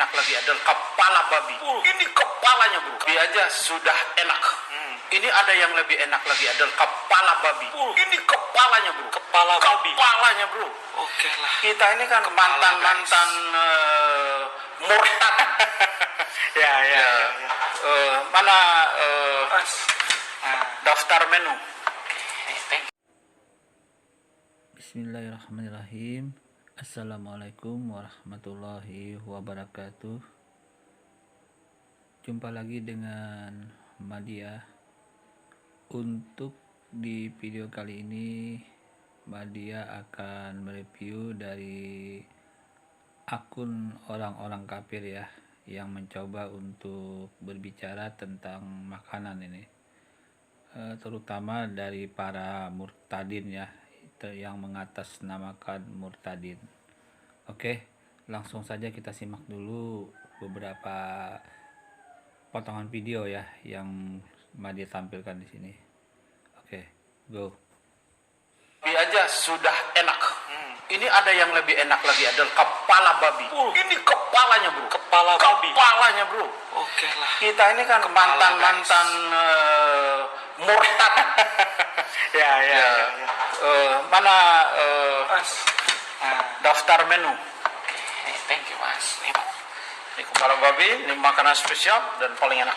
enak lagi adalah kepala babi. Ini kepalanya bro. Babi aja sudah enak. Ini ada yang lebih enak lagi adalah kepala babi. Ini kepalanya bro. Kepala babi. Kepalanya bro. Oke lah. Kita ini kan mantan murtad. Ya. Mana daftar menu? Bismillahirrahmanirrahim. Assalamualaikum warahmatullahi wabarakatuh. Jumpa lagi dengan Madia. Untuk di video kali ini Madia akan mereview dari akun orang-orang kafir ya, yang mencoba untuk berbicara tentang makanan ini, terutama dari para murtadin ya, yang mengatasnamakan murtadin. Oke, langsung saja kita simak dulu beberapa potongan video ya yang Madia tampilkan di sini. Oke, go. Babi aja sudah enak. Ini ada yang lebih enak lagi adalah kepala babi. Ini kepalanya bro. Kepala babi. Kepalanya bro. Oke lah. Kita ini kan mantan murtad. Ya. Mana daftar menu? Thank you mas. Ini kepala babi, ini makanan spesial dan paling enak.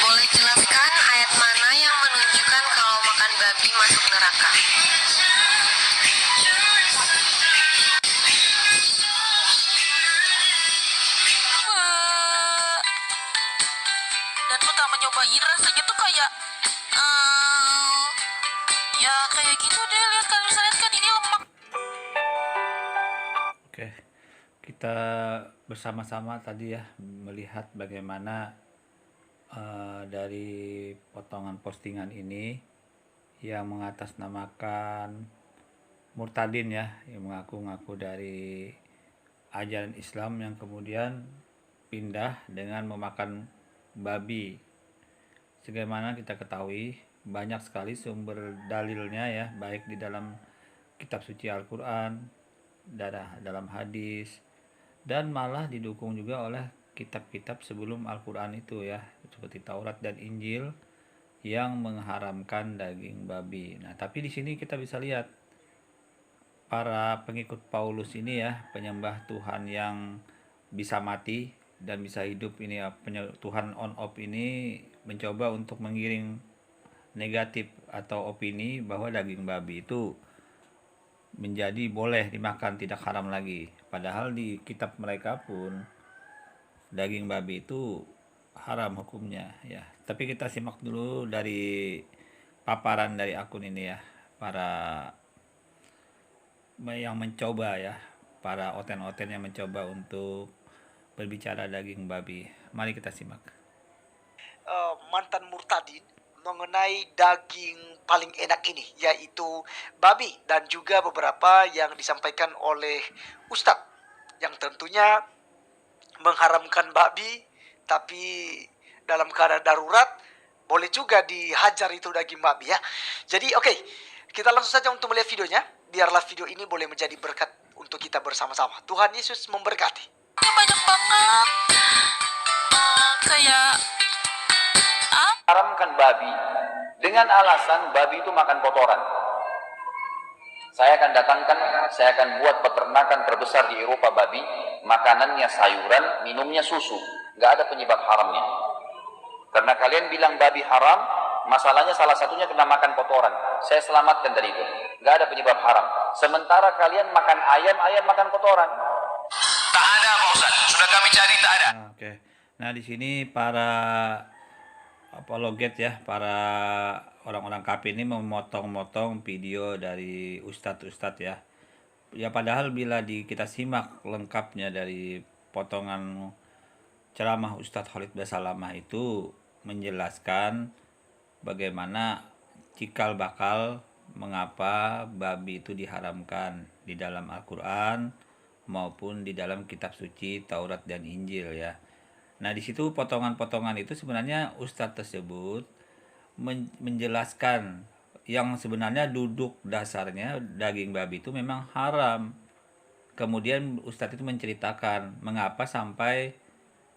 Boleh jelaskan ayat mana yang menunjukkan kalau makan babi masuk neraka? Dan pertama nyobain rasanya tuh kayak ya kayak gitu deh, lihat kan, bisa lihat kan ini lemak. Oke, kita bersama-sama tadi ya melihat bagaimana dari potongan postingan ini yang mengatasnamakan murtadin ya, yang mengaku-ngaku dari ajaran Islam yang kemudian pindah dengan memakan babi. Sebagaimana kita ketahui, banyak sekali sumber dalilnya ya, baik di dalam kitab suci Al-Quran, dalam hadis, dan malah didukung juga oleh kitab-kitab sebelum Al-Quran itu ya, seperti Taurat dan Injil yang mengharamkan daging babi. Nah, tapi di sini kita bisa lihat para pengikut Paulus ini ya, penyembah Tuhan yang bisa mati dan bisa hidup ini ya, Tuhan on off ini mencoba untuk menggiring negatif atau opini bahwa daging babi itu menjadi boleh dimakan, tidak haram lagi. Padahal di kitab mereka pun daging babi itu haram hukumnya ya. Tapi kita simak dulu dari paparan dari akun ini ya, para yang mencoba ya, para oten-oten yang mencoba untuk berbicara daging babi. Mari kita simak. Mantan murtadin mengenai daging paling enak ini, yaitu babi, dan juga beberapa yang disampaikan oleh Ustadz yang tentunya mengharamkan babi, tapi dalam keadaan darurat boleh juga dihajar itu daging babi ya. Jadi oke, kita langsung saja untuk melihat videonya. Biarlah video ini boleh menjadi berkat untuk kita bersama-sama. Tuhan Yesus memberkati. Banyak banget kayak haramkan babi dengan alasan babi itu makan kotoran. Saya akan buat peternakan terbesar di Eropa babi, makanannya sayuran, minumnya susu, nggak ada penyebab haramnya. Karena kalian bilang babi haram, masalahnya salah satunya kena makan kotoran. Saya selamatkan dari itu, nggak ada penyebab haram. Sementara kalian makan ayam makan kotoran. Tak ada Pak Ustaz, sudah kami cari tak ada. Oke. Nah, di sini para apologet ya, para orang-orang kafir ini memotong-motong video dari ustadz-ustadz ya. Ya padahal bila kita simak lengkapnya dari potongan ceramah Ustadz Khalid Basalamah itu menjelaskan bagaimana cikal bakal mengapa babi itu diharamkan di dalam Al-Quran maupun di dalam kitab suci Taurat dan Injil ya. Nah, di situ potongan-potongan itu sebenarnya Ustadz tersebut menjelaskan yang sebenarnya duduk dasarnya daging babi itu memang haram. kemudian Ustadz itu menceritakan mengapa sampai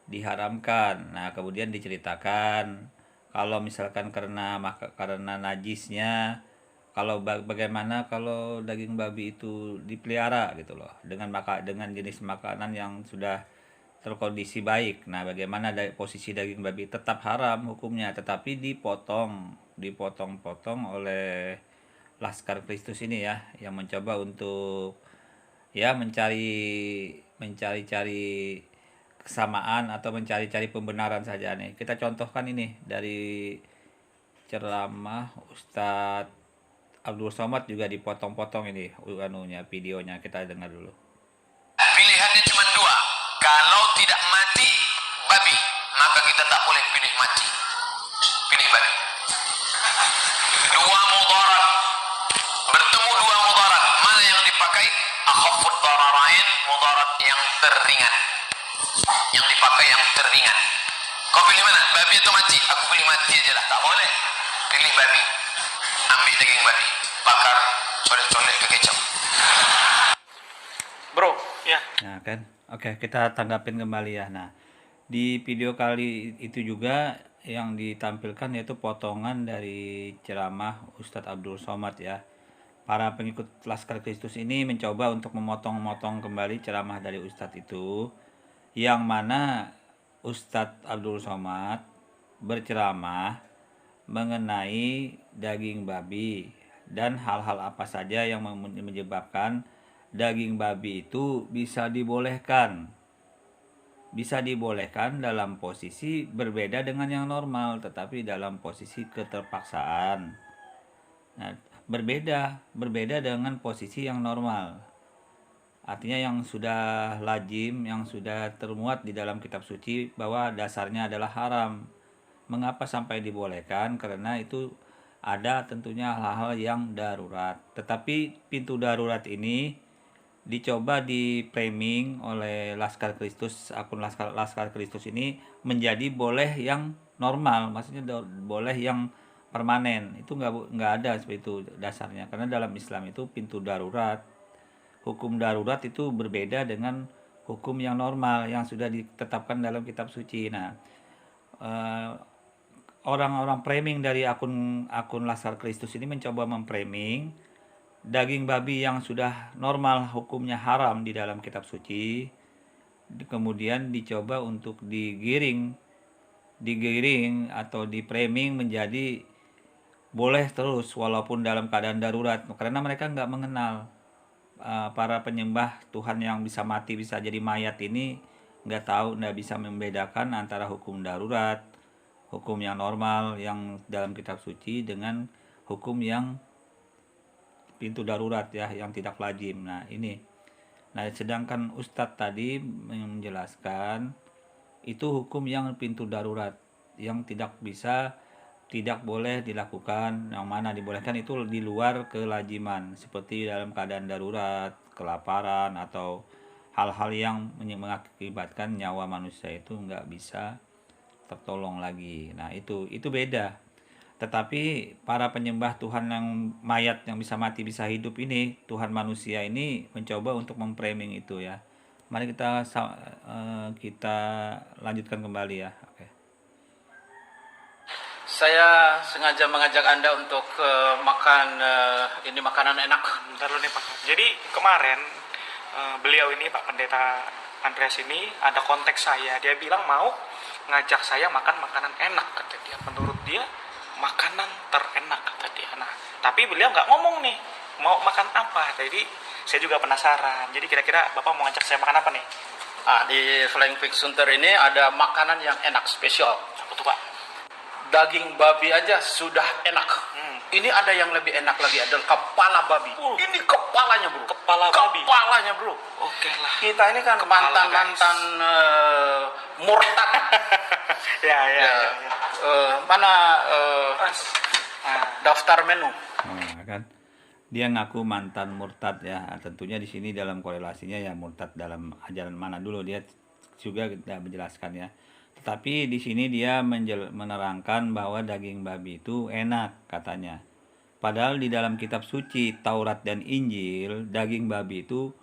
diharamkan. Nah, kemudian diceritakan kalau misalkan karena najisnya, kalau bagaimana kalau daging babi itu dipelihara gitu loh, dengan jenis makanan yang sudah terkondisi baik. Nah, bagaimana posisi daging babi tetap haram hukumnya, tetapi dipotong-potong oleh Laskar Kristus ini ya, yang mencoba untuk ya mencari-cari kesamaan atau mencari-cari pembenaran saja nih. Kita contohkan ini dari ceramah Ustadz Abdul Somad, juga dipotong-potong ini videonya, kita dengar dulu. Pilihannya cuma dua. Kalau tidak mati babi, maka kita tak boleh pilih mati. Pilih babi. Dua mudarat. Bertemu dua mudarat. Mana yang dipakai? Akhafud dararain, mudarat yang teringan. Yang dipakai yang teringan. Kau pilih mana? Babi atau mati? Aku pilih mati aja lah. Tak boleh. Pilih babi. Ambil daging babi. Bakar, colek-colek ke kecap. Bro, ya. Nah kan, oke, kita tanggapin kembali ya. Nah, di video kali itu juga yang ditampilkan yaitu potongan dari ceramah Ustadz Abdul Somad ya. Para pengikut Laskar Kristus ini mencoba untuk memotong-motong kembali ceramah dari Ustadz itu, yang mana Ustadz Abdul Somad berceramah mengenai daging babi dan hal-hal apa saja yang menyebabkan daging babi itu bisa dibolehkan dalam posisi berbeda dengan yang normal, tetapi dalam posisi keterpaksaan. Nah, berbeda dengan posisi yang normal, artinya yang sudah lazim, yang sudah termuat di dalam kitab suci bahwa dasarnya adalah haram. Mengapa sampai dibolehkan? Karena itu ada tentunya hal-hal yang darurat. Tetapi pintu darurat ini dicoba di framing oleh Laskar Kristus, akun Laskar Kristus ini menjadi boleh yang normal, maksudnya boleh yang permanen. Itu nggak ada seperti itu dasarnya, karena dalam Islam itu pintu darurat, hukum darurat itu berbeda dengan hukum yang normal yang sudah ditetapkan dalam kitab suci. Nah, orang-orang framing dari akun Laskar Kristus ini mencoba memframing daging babi yang sudah normal hukumnya haram di dalam kitab suci, kemudian dicoba untuk digiring atau di framing menjadi boleh terus walaupun dalam keadaan darurat, karena mereka nggak mengenal para penyembah Tuhan yang bisa mati bisa jadi mayat ini, nggak bisa membedakan antara hukum darurat, hukum yang normal yang dalam kitab suci dengan hukum yang pintu darurat ya, yang tidak lazim. Nah, sedangkan Ustadz tadi menjelaskan itu hukum yang pintu darurat yang tidak boleh dilakukan, yang mana dibolehkan itu di luar kelaziman, seperti dalam keadaan darurat, kelaparan, atau hal-hal yang mengakibatkan nyawa manusia itu nggak bisa tertolong lagi. Nah, itu beda. Tetapi para penyembah Tuhan yang mayat yang bisa mati bisa hidup ini, Tuhan manusia ini mencoba untuk memframing itu ya. Mari kita lanjutkan kembali ya. Oke. Saya sengaja mengajak Anda untuk makan ini makanan enak. Bentar dulu nih Pak. Jadi kemarin beliau ini Pak Pendeta Andreas ini ada konteks saya. Dia bilang mau ngajak saya makan makanan enak, kata dia. Menurut dia makanan terenak, kata dia. Nah, tapi beliau nggak ngomong nih mau makan apa. Jadi saya juga penasaran. Jadi kira-kira Bapak mau ngajak saya makan apa nih? Di Flying Fish Sunter ini ada makanan yang enak spesial. Apa tuh Pak? Daging babi aja sudah enak. Ini ada yang lebih enak lagi, adalah kepala babi. Ini kepalanya bro. Kepalanya bro. Oke lah. Kita ini kan mantan murtad. Ya. Mana daftar menu? Kan dia ngaku mantan murtad ya. Tentunya di sini dalam korelasinya ya murtad dalam ajaran mana dulu, dia juga tidak menjelaskan ya. Tetapi di sini dia menerangkan bahwa daging babi itu enak katanya. Padahal di dalam kitab suci Taurat dan Injil daging babi itu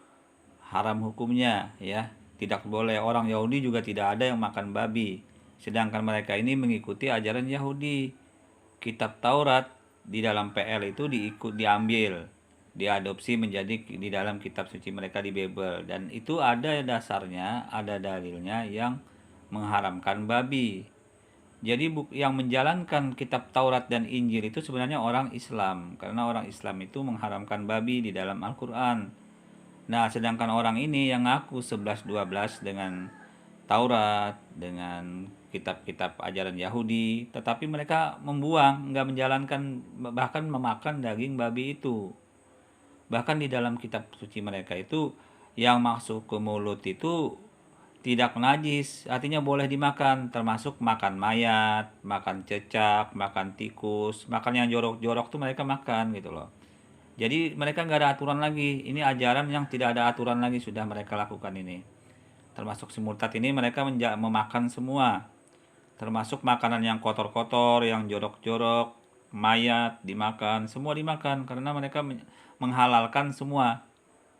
haram hukumnya ya. Tidak boleh, orang Yahudi juga tidak ada yang makan babi. Sedangkan mereka ini mengikuti ajaran Yahudi. Kitab Taurat di dalam PL itu diambil, diadopsi menjadi di dalam kitab suci mereka di Bible, dan itu ada dasarnya, ada dalilnya yang mengharamkan babi. Jadi yang menjalankan kitab Taurat dan Injil itu sebenarnya orang Islam, karena orang Islam itu mengharamkan babi di dalam Al-Quran. Nah, sedangkan orang ini yang ngaku 11-12 dengan Taurat, dengan kitab-kitab ajaran Yahudi, tetapi mereka membuang, nggak menjalankan, bahkan memakan daging babi itu. Bahkan di dalam kitab suci mereka itu, yang masuk ke mulut itu tidak najis, artinya boleh dimakan, termasuk makan mayat, makan cecak, makan tikus, makan yang jorok-jorok tuh mereka makan gitu loh. Jadi mereka nggak ada aturan lagi, ini ajaran yang tidak ada aturan lagi sudah mereka lakukan ini. Termasuk si murtad ini mereka memakan semua, termasuk makanan yang kotor-kotor, yang jorok-jorok, mayat dimakan, semua dimakan karena mereka menghalalkan semua.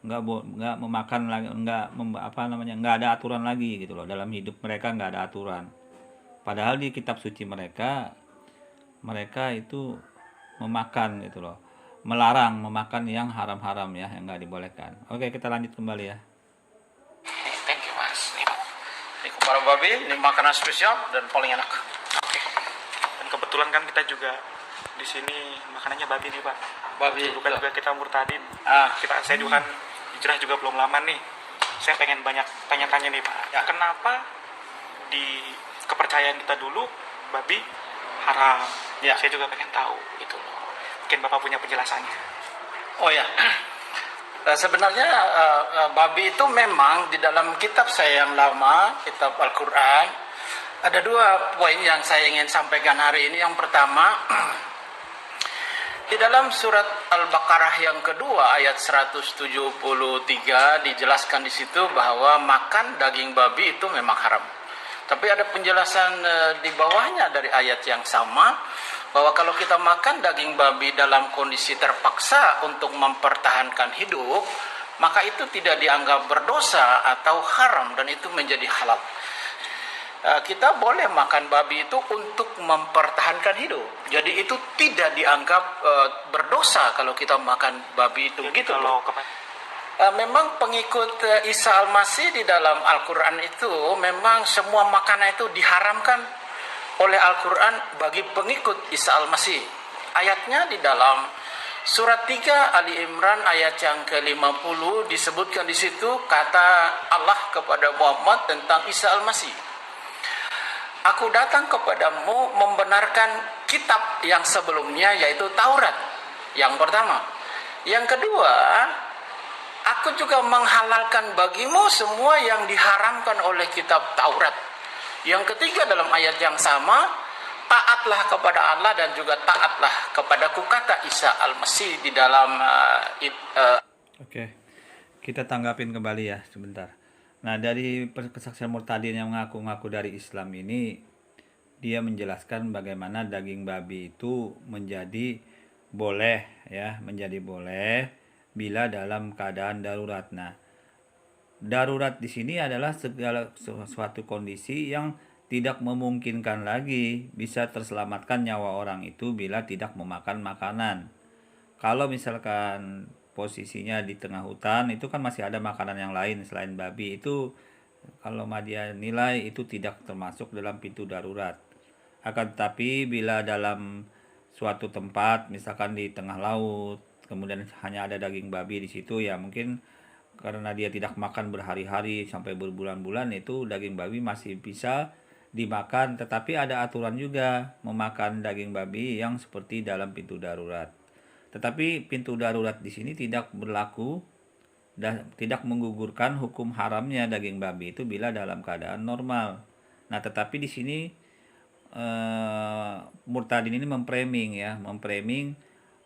Nggak memakan lagi, nggak ada aturan lagi gitu loh, dalam hidup mereka nggak ada aturan. Padahal di kitab suci mereka itu memakan gitu loh, melarang memakan yang haram-haram ya, yang nggak dibolehkan. Oke, kita lanjut kembali ya. Thank you mas. Ini kepala babi, ini makanan spesial dan paling enak. Oke. Dan kebetulan kan kita juga di sini makanannya babi nih Pak. Babi. Bukan juga kita murtadin. Saya juga kan hijrah juga belum lama nih. Saya pengen banyak tanya-tanya nih Pak. Ya. Kenapa di kepercayaan kita dulu babi haram? Ya. Saya juga pengen tahu gitu loh. Mungkin Bapak punya penjelasannya. Oh ya, sebenarnya babi itu memang di dalam kitab saya yang lama, kitab Al-Quran, ada dua poin yang saya ingin sampaikan hari ini. Yang pertama, di dalam surat Al-Baqarah yang kedua ayat 173 dijelaskan di situ bahwa makan daging babi itu memang haram. Tapi ada penjelasan di bawahnya dari ayat yang sama bahwa kalau kita makan daging babi dalam kondisi terpaksa untuk mempertahankan hidup, maka itu tidak dianggap berdosa atau haram dan itu menjadi halal. Kita boleh makan babi itu untuk mempertahankan hidup. Jadi itu tidak dianggap berdosa kalau kita makan babi itu. Jadi gitu kalau memang pengikut Isa Al-Masih di dalam Al-Quran itu memang semua makanan itu diharamkan oleh Al-Quran bagi pengikut Isa Al-Masih. Ayatnya di dalam surat 3 Ali Imran ayat yang ke-50 disebutkan di situ kata Allah kepada Muhammad tentang Isa Al-Masih. Aku datang kepadamu membenarkan kitab yang sebelumnya yaitu Taurat. Yang pertama. Yang kedua, aku juga menghalalkan bagimu semua yang diharamkan oleh kitab Taurat. Yang ketiga dalam ayat yang sama, taatlah kepada Allah dan juga taatlah kepadaku, kata Isa Al-Masih di dalam Oke, kita tanggapin kembali ya sebentar. Nah, dari kesaksian murtadin yang mengaku-ngaku dari Islam ini, dia menjelaskan bagaimana daging babi itu menjadi boleh bila dalam keadaan darurat. Nah, darurat di sini adalah segala suatu kondisi yang tidak memungkinkan lagi bisa terselamatkan nyawa orang itu bila tidak memakan makanan. Kalau misalkan posisinya di tengah hutan, itu kan masih ada makanan yang lain selain babi, itu kalau dia nilai itu tidak termasuk dalam pintu darurat. Akan tetapi bila dalam suatu tempat, misalkan di tengah laut, kemudian hanya ada daging babi di situ, ya mungkin karena dia tidak makan berhari-hari sampai berbulan-bulan, itu daging babi masih bisa dimakan, tetapi ada aturan juga memakan daging babi yang seperti dalam pintu darurat. Tetapi pintu darurat di sini tidak berlaku dan tidak menggugurkan hukum haramnya daging babi itu bila dalam keadaan normal. Nah, tetapi di sini murtadin ini memframing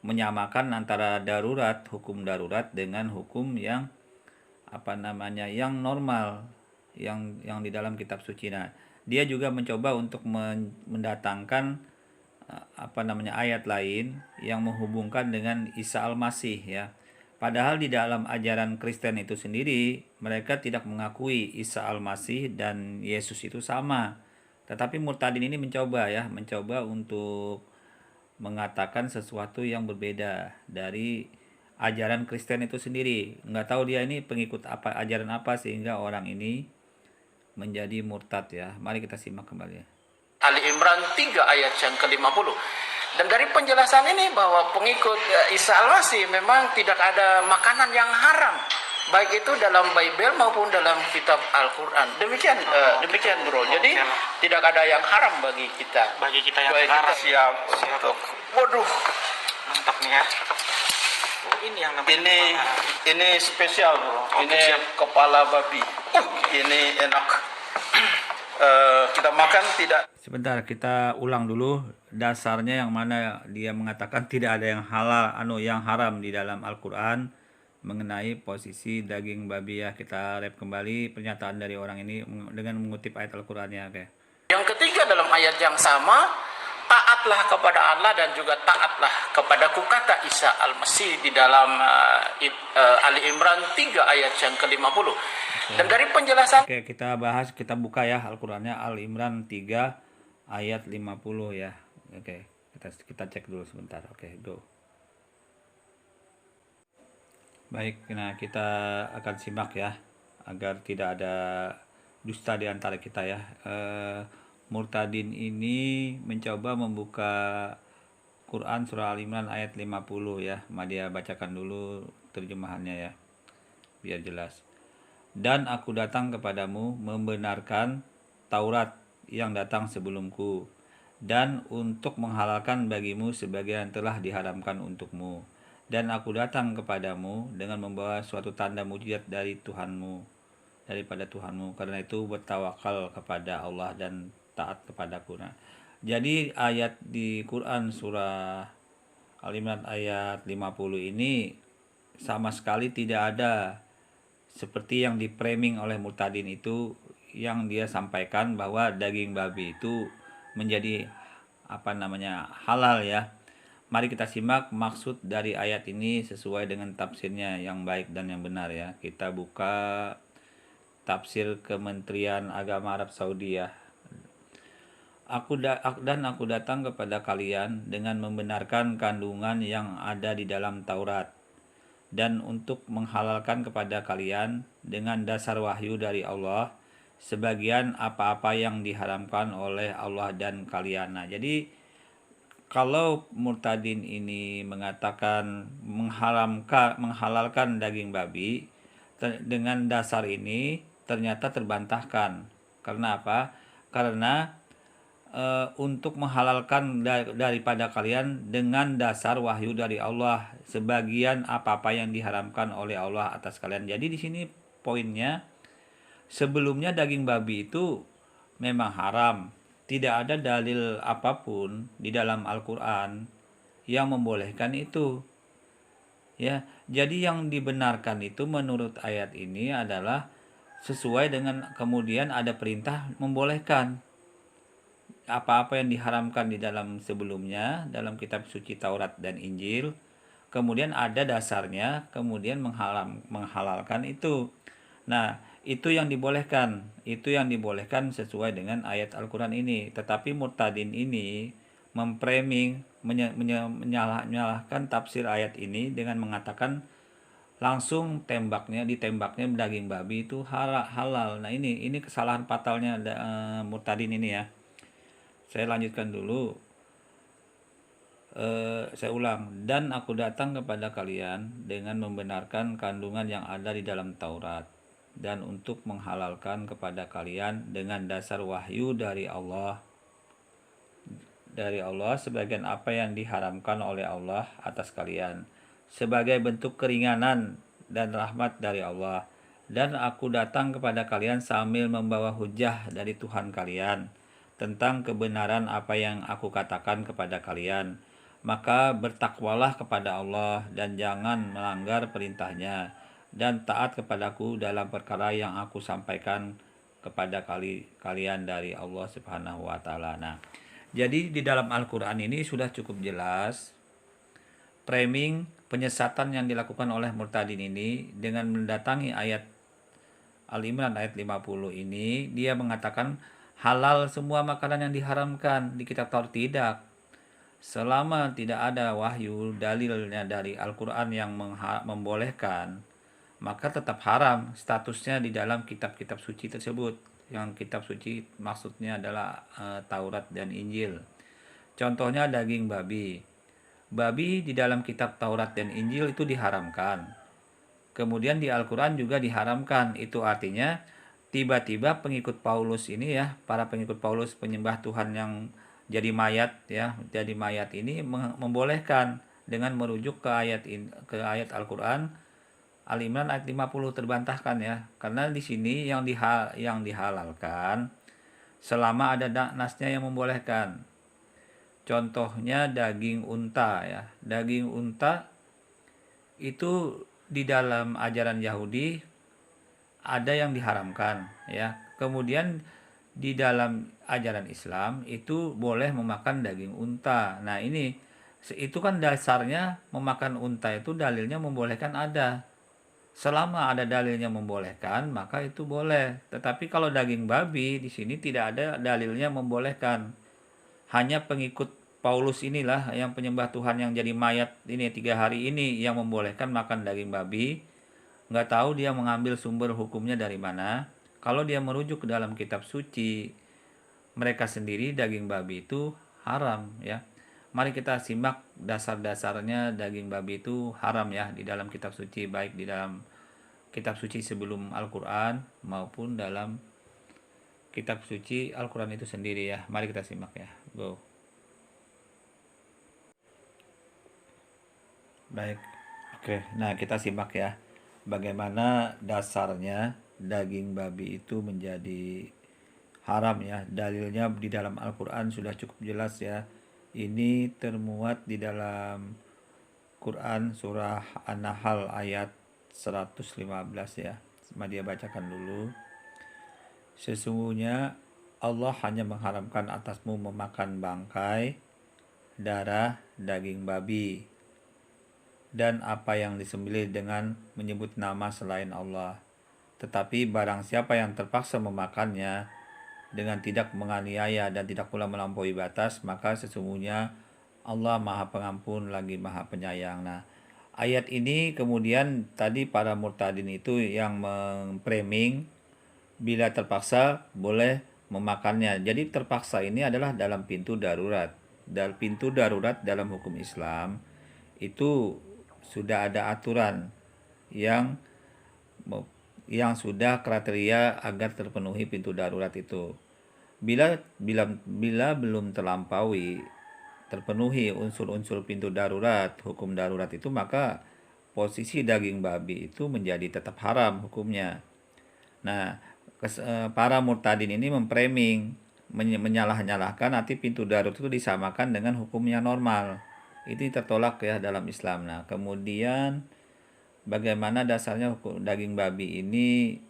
menyamakan antara darurat, hukum darurat dengan hukum yang yang normal, yang di dalam kitab suci. Nah, dia juga mencoba untuk mendatangkan ayat lain yang menghubungkan dengan Isa Al-Masih ya. Padahal di dalam ajaran Kristen itu sendiri, mereka tidak mengakui Isa Al-Masih dan Yesus itu sama. Tetapi murtadin ini mencoba untuk mengatakan sesuatu yang berbeda dari ajaran Kristen itu sendiri. Nggak tahu dia ini pengikut apa, ajaran apa, sehingga orang ini menjadi murtad ya. Mari kita simak kembali ya. Ali Imran 3 ayat yang ke-50. Dan dari penjelasan ini bahwa pengikut Isa Al-Masih memang tidak ada makanan yang haram, baik itu dalam Bible maupun dalam kitab Al-Quran. Demikian bro. Jadi tidak ada yang haram bagi kita. Bagi kita yang Baik, sekarang. kita siap untuk. Waduh, Mantap nih ya. Oh, ini yang namanya ini spesial bro. Oke, Ini siap. kepala babi. Ini enak. Kita makan tidak. Sebentar, kita ulang dulu dasarnya yang mana dia mengatakan tidak ada yang halal, yang haram di dalam Al-Quran mengenai posisi daging babi ya. Kita rep kembali pernyataan dari orang ini dengan mengutip ayat Al-Qurannya. Oke. Yang ketiga dalam ayat yang sama, taatlah kepada Allah dan juga taatlah kepadaku, kata Isa Al-Masih di dalam Ali Imran 3 ayat yang ke-50. Dan dari penjelasan Oke, kita buka ya Al-Qur'annya, Al Imran 3 ayat 50 ya. Oke, kita cek dulu sebentar. Oke, go. Baik, nah kita akan simak ya agar tidak ada dusta di antara kita ya. Murtadin ini mencoba membuka Quran surah Al Imran ayat 50 ya. Dia bacakan dulu terjemahannya ya, biar jelas. Dan aku datang kepadamu membenarkan Taurat yang datang sebelumku, dan untuk menghalalkan bagimu sebagian telah diharamkan untukmu. Dan aku datang kepadamu dengan membawa suatu tanda mujizat daripada Tuhanmu. Karena itu bertawakal kepada Allah dan taat kepadaku. Nah, jadi ayat di Quran surah Al Imran ayat 50 ini sama sekali tidak ada seperti yang di-framing oleh murtadin itu, yang dia sampaikan bahwa daging babi itu menjadi halal ya. Mari kita simak maksud dari ayat ini sesuai dengan tafsirnya yang baik dan yang benar ya. Kita buka tafsir Kementerian Agama Arab Saudi ya. Aku datang kepada kalian dengan membenarkan kandungan yang ada di dalam Taurat, dan untuk menghalalkan kepada kalian dengan dasar wahyu dari Allah sebagian apa-apa yang diharamkan oleh Allah dan kalian. Nah, jadi kalau murtadin ini mengatakan menghalalkan daging babi dengan dasar ini ternyata terbantahkan. Karena apa? Karena untuk menghalalkan daripada kalian dengan dasar wahyu dari Allah sebagian apa-apa yang diharamkan oleh Allah atas kalian. Jadi di sini poinnya, sebelumnya daging babi itu memang haram. Tidak ada dalil apapun di dalam Al-Quran yang membolehkan itu. Ya, jadi yang dibenarkan itu menurut ayat ini adalah sesuai dengan kemudian ada perintah membolehkan. Apa-apa yang diharamkan di dalam sebelumnya dalam kitab suci Taurat dan Injil, kemudian ada dasarnya, kemudian menghalalkan itu. Nah, itu yang dibolehkan sesuai dengan ayat Al-Quran ini. Tetapi murtadin ini memframing, menyalahkan tafsir ayat ini dengan mengatakan langsung ditembaknya daging babi itu halal. Nah, ini kesalahan fatalnya murtadin ini ya. Saya lanjutkan dulu. Saya ulang. Dan aku datang kepada kalian dengan membenarkan kandungan yang ada di dalam Taurat, dan untuk menghalalkan kepada kalian dengan dasar wahyu dari Allah sebagian apa yang diharamkan oleh Allah atas kalian sebagai bentuk keringanan dan rahmat dari Allah. Dan aku datang kepada kalian sambil membawa hujah dari Tuhan kalian tentang kebenaran apa yang aku katakan kepada kalian. Maka bertakwalah kepada Allah dan jangan melanggar perintahnya, dan taat kepadaku dalam perkara yang aku sampaikan kepada kalian dari Allah Subhanahu wa taala. Nah, jadi di dalam Al-Qur'an ini sudah cukup jelas framing penyesatan yang dilakukan oleh murtadin ini dengan mendatangi ayat Al-Imran ayat 50 ini, dia mengatakan halal semua makanan yang diharamkan di kitab Taurat. Tidak. Selama tidak ada wahyu dalilnya dari Al-Quran yang membolehkan, maka tetap haram statusnya di dalam kitab-kitab suci tersebut. Yang kitab suci maksudnya adalah Taurat dan Injil. Contohnya daging babi. Babi di dalam kitab Taurat dan Injil itu diharamkan. Kemudian di Al-Quran juga diharamkan. Itu artinya tiba-tiba pengikut Paulus ini ya, para pengikut Paulus penyembah Tuhan yang jadi mayat ya, jadi mayat ini membolehkan dengan merujuk ke ayat Al-Quran Al-Imran ayat 50 terbantahkan ya. Karena di sini yang dihalalkan selama ada nasnya yang membolehkan. Contohnya daging unta ya. Daging unta itu di dalam ajaran Yahudi ada yang diharamkan ya. Kemudian di dalam ajaran Islam itu boleh memakan daging unta. Nah, itu kan dasarnya memakan unta itu dalilnya membolehkan ada. Selama ada dalilnya membolehkan, maka itu boleh. Tetapi kalau daging babi di sini tidak ada dalilnya membolehkan. Hanya pengikut Paulus inilah yang penyembah Tuhan yang jadi mayat ini 3 hari ini yang membolehkan makan daging babi. Nggak tahu dia mengambil sumber hukumnya dari mana. Kalau dia merujuk ke dalam kitab suci mereka sendiri, daging babi itu haram ya. Mari kita simak dasar-dasarnya daging babi itu haram ya di dalam kitab suci, baik di dalam kitab suci sebelum Al-Quran maupun dalam kitab suci Al-Quran itu sendiri ya. Mari kita simak ya. Go. Baik. Oke, nah kita simak ya. Bagaimana dasarnya daging babi itu menjadi haram ya. Dalilnya di dalam Al-Quran sudah cukup jelas ya. Ini termuat di dalam Quran surah An-Nahl ayat 115 ya. Sama dia bacakan dulu. Sesungguhnya Allah hanya mengharamkan atasmu memakan bangkai, darah, daging babi, dan apa yang disembelih dengan menyebut nama selain Allah. Tetapi barang siapa yang terpaksa memakannya dengan tidak menganiaya dan tidak pula melampaui batas, maka sesungguhnya Allah Maha Pengampun lagi Maha Penyayang. Nah, ayat ini kemudian tadi para murtadin itu yang memframing bila terpaksa boleh memakannya. Jadi terpaksa ini adalah dalam pintu darurat. Dalam pintu darurat dalam hukum Islam itu sudah ada aturan yang sudah kriteria agar terpenuhi pintu darurat itu. Bila belum terpenuhi unsur-unsur pintu darurat, hukum darurat itu, maka posisi daging babi itu menjadi tetap haram hukumnya. Nah, para murtadin ini memframing, menyalah-nyalahkan nanti pintu darurat itu disamakan dengan hukumnya normal. Ini tertolak ya dalam Islam. Nah, kemudian bagaimana dasarnya hukum daging babi ini,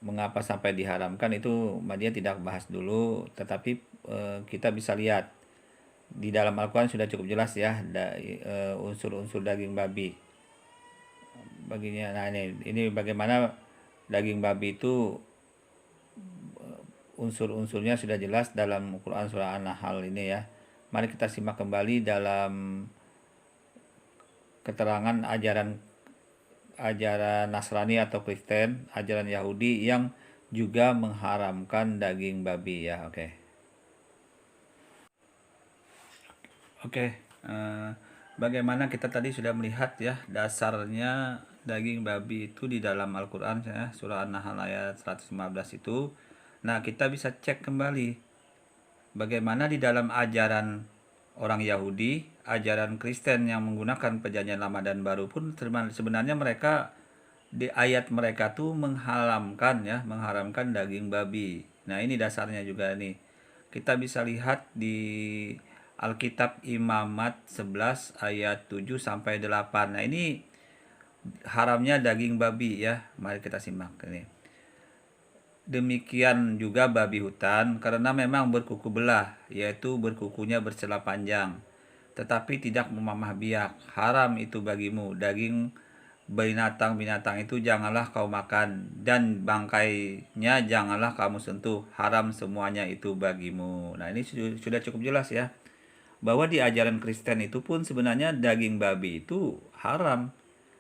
mengapa sampai diharamkan, itu dia tidak bahas dulu. Tetapi kita bisa lihat di dalam Al-Quran sudah cukup jelas ya unsur-unsur daging babi. Nah ini bagaimana daging babi itu unsur-unsurnya sudah jelas dalam Quran surah An-Nahl ini ya. Mari kita simak kembali dalam keterangan ajaran Nasrani atau Kristen, ajaran Yahudi yang juga mengharamkan daging babi ya. Oke. Bagaimana kita tadi sudah melihat ya dasarnya daging babi itu di dalam Al-Quran ya, surah An-Nahl ayat 115 itu. Nah, kita bisa cek kembali bagaimana di dalam ajaran orang Yahudi, ajaran Kristen yang menggunakan perjanjian lama dan baru pun sebenarnya mereka di ayat mereka tuh mengharamkan daging babi. Nah, ini dasarnya juga nih. Kita bisa lihat di Alkitab Imamat 11 ayat 7 sampai 8. Nah, ini haramnya daging babi ya. Mari kita simak ini. Demikian juga babi hutan, karena memang berkuku belah, yaitu berkukunya bersela panjang. tetapi tidak memamah biak. Haram itu bagimu. Daging binatang-binatang itu janganlah kau makan, dan bangkainya janganlah kamu sentuh. Haram semuanya itu bagimu. Nah, ini sudah cukup jelas ya, bahwa di ajaran Kristen itu pun sebenarnya daging babi itu haram.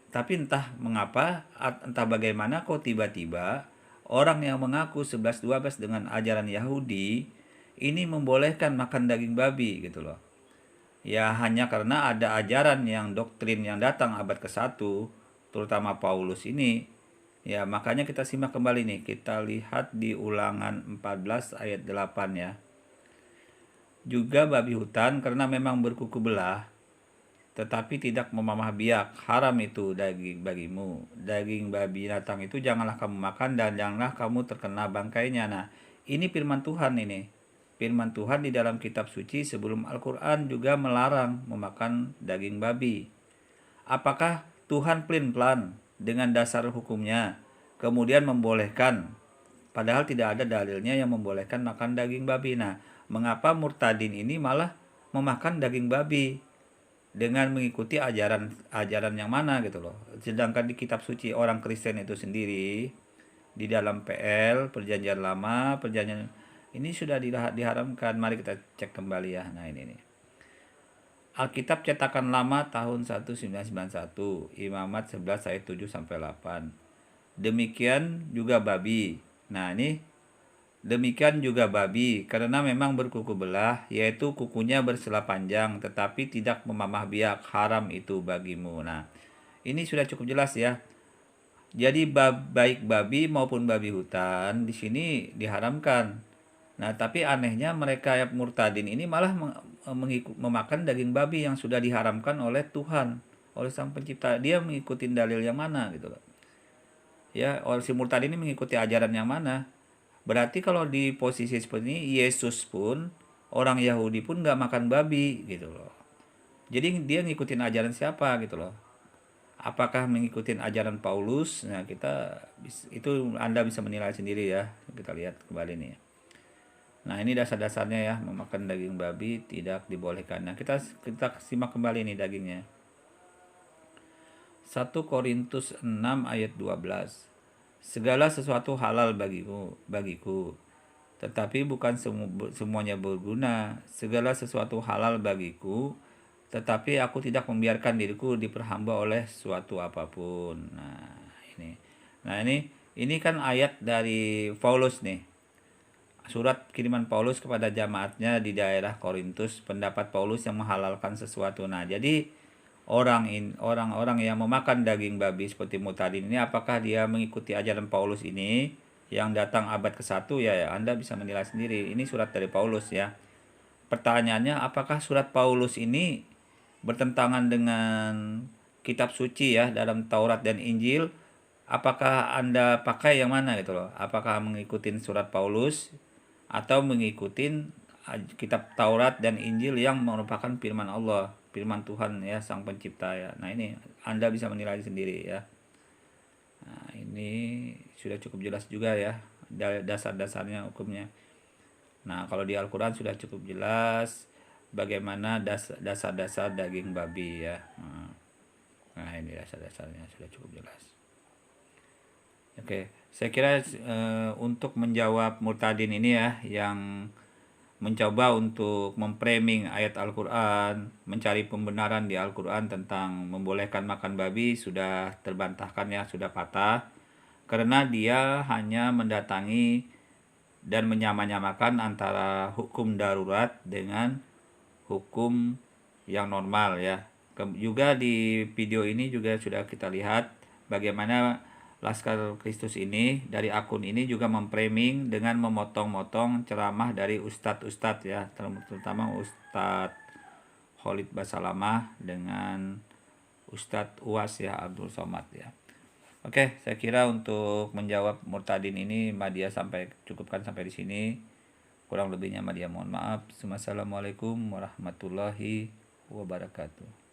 Tapi entah mengapa, entah bagaimana kok tiba-tiba orang yang mengaku 11-12 dengan ajaran Yahudi ini membolehkan makan daging babi gitu loh. Ya hanya karena ada ajaran yang doktrin yang datang abad ke-1, terutama Paulus ini. Ya makanya kita simak kembali nih. Kita lihat di Ulangan 14 ayat 8 ya. Juga babi hutan karena memang berkuku belah, tetapi tidak memamah biak. Haram itu daging bagimu. Daging babi binatang itu janganlah kamu makan, dan janganlah kamu terkena bangkainya. Nah, ini firman Tuhan ini. Firman Tuhan di dalam kitab suci sebelum Al-Quran juga melarang memakan daging babi. Apakah Tuhan pelin-pelan dengan dasar hukumnya kemudian membolehkan, padahal tidak ada dalilnya yang membolehkan makan daging babi? Nah, mengapa murtadin ini malah memakan daging babi dengan mengikuti ajaran yang mana gitu loh? Sedangkan di kitab suci orang Kristen itu sendiri, di dalam PL Perjanjian Lama, perjanjian ini sudah diharamkan. Mari kita cek kembali ya. Nah, ini nih. Alkitab cetakan lama tahun 1991, Imamat 11 ayat 7 sampai 8. Demikian juga babi. Nah, ini demikian juga babi karena memang berkuku belah, yaitu kukunya bersela panjang tetapi tidak memamah biak. Haram itu bagimu. Nah, ini sudah cukup jelas ya. Jadi baik babi maupun babi hutan di sini diharamkan. Nah, tapi anehnya mereka yang murtadin ini malah memakan daging babi yang sudah diharamkan oleh Tuhan, oleh Sang Pencipta. Dia mengikuti dalil yang mana gitu loh. Ya, orang si murtadin ini mengikuti ajaran yang mana? Berarti kalau di posisi seperti ini, Yesus pun, orang Yahudi pun nggak makan babi gitu loh. Jadi dia ngikutin ajaran siapa gitu loh? Apakah mengikuti ajaran Paulus? Nah, itu Anda bisa menilai sendiri ya. Kita lihat kembali nih. Nah, ini dasar-dasarnya ya, memakan daging babi tidak dibolehkan. Nah, kita simak kembali nih dagingnya. 1 Korintus 6 ayat 12. Segala sesuatu halal bagiku, tetapi bukan semuanya berguna. Segala sesuatu halal bagiku, tetapi aku tidak membiarkan diriku diperhamba oleh suatu apapun. Nah, ini kan ayat dari Paulus nih. Surat kiriman Paulus kepada jamaatnya di daerah Korintus, pendapat Paulus yang menghalalkan sesuatu. Nah, jadi orang-orang yang memakan daging babi seperti murtadin ini, apakah dia mengikuti ajaran Paulus ini yang datang abad ke-1? Ya, Anda bisa menilai sendiri. Ini surat dari Paulus ya. Pertanyaannya, apakah surat Paulus ini bertentangan dengan kitab suci ya dalam Taurat dan Injil? Apakah Anda pakai yang mana gitu loh? Apakah mengikuti surat Paulus atau mengikuti kitab Taurat dan Injil yang merupakan firman Allah, firman Tuhan ya, Sang Pencipta ya. Nah, ini Anda bisa menilai sendiri ya. Nah, ini sudah cukup jelas juga ya dasar-dasarnya hukumnya. Nah, kalau di Al-Quran sudah cukup jelas bagaimana dasar-dasar daging babi ya. Nah, ini dasar-dasarnya sudah cukup jelas. Oke, saya kira untuk menjawab murtadin ini ya, yang mencoba untuk memframing ayat Al-Quran, mencari pembenaran di Al-Quran tentang membolehkan makan babi, sudah terbantahkan ya, sudah patah. Karena dia hanya mendatangi dan menyamakan antara hukum darurat dengan hukum yang normal ya. Juga di video ini juga sudah kita lihat bagaimana Laskar Kristus ini dari akun ini juga memframing dengan memotong-motong ceramah dari ustadz-ustadz ya, terutama Ustadz Khalid Basalamah dengan Ustadz UAS ya, Abdul Somad ya. Oke, saya kira untuk menjawab murtadin ini Madia cukupkan sampai di sini. Kurang lebihnya Madia mohon maaf. Wassalamualaikum warahmatullahi wabarakatuh.